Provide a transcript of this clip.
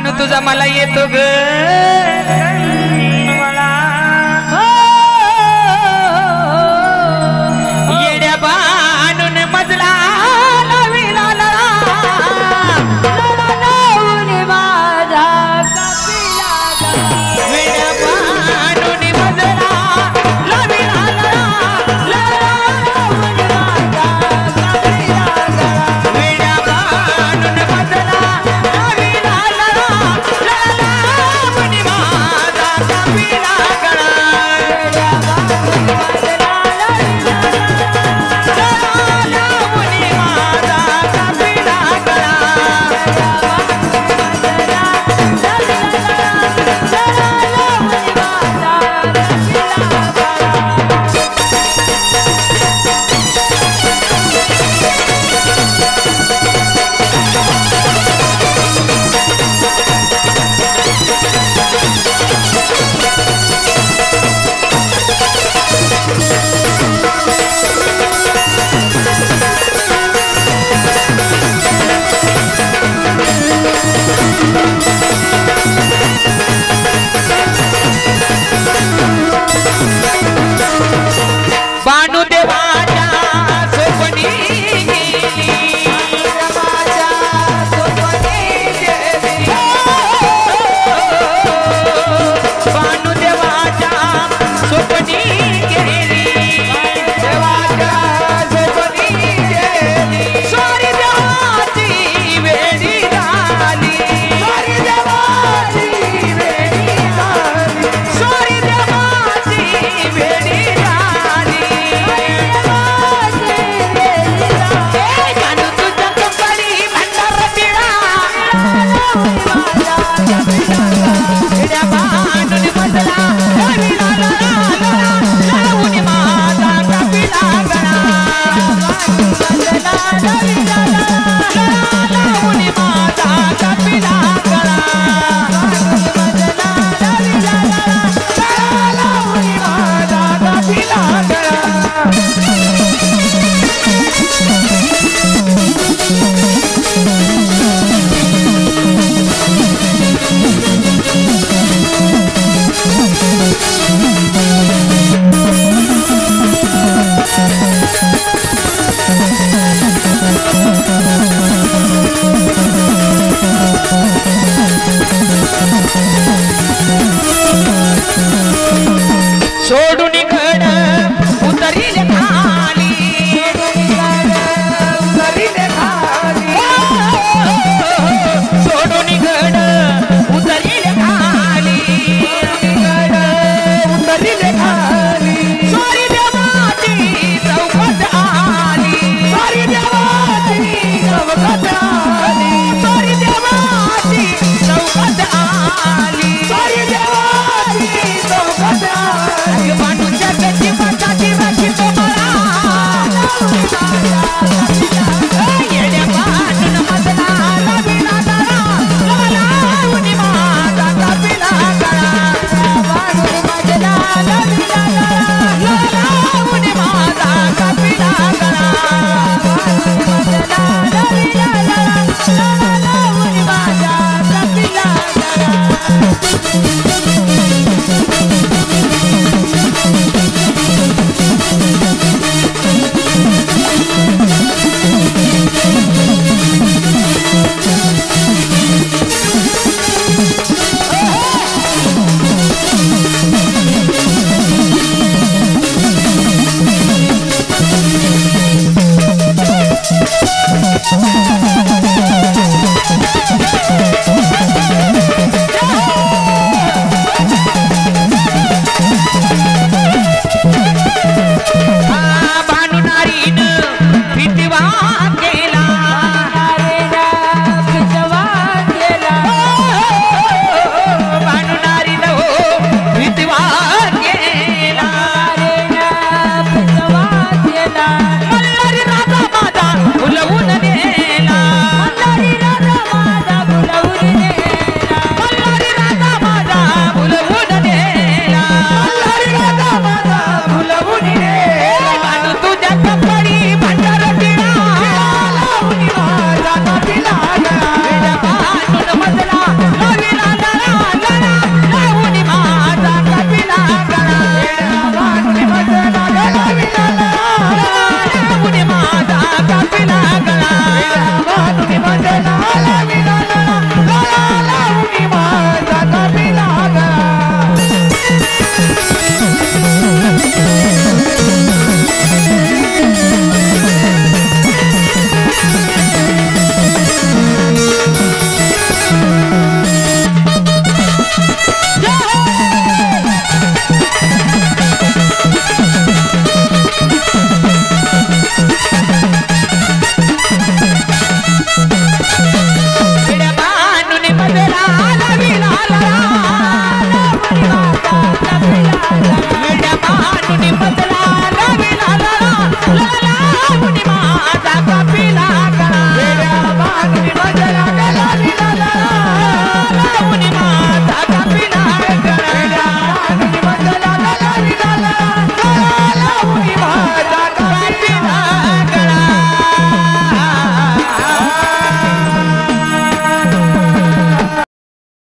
बानू तुझा मला येतो ग मला येड्या बानून मजला लाविला लावून माझा कपिला येड्या बानून मजला लाविला लावून माझा कपिला येड्या बानून मजला लाविला लावून माझा कपिला बानू देवाच्या सोपनी गेली देवाच्या सोपनी गेली बानू देवाच्या सोपनी गेली देवाच्या सोपनी गेली स्वारी देवाची वेडी झाली स्वारी देवाची वेडी झाली स्वारी देवाची वेडी सोडून घड उतरील खाली उतरील खाली सोडून घड उतरील खाली उतरील खाली स्वारी देवाची चौकट आली स्वारी देवाची चौकट आली स्वारी देवाची चौकट आली स्वारी देवाची चौकट आली बानूच्या गती पटाची राखी तुम्हाला येड्या बानून मजला लाविला लावून माझा कपिला बानून मजला लाविला लावून माझा कपिला बानून मजला लाविला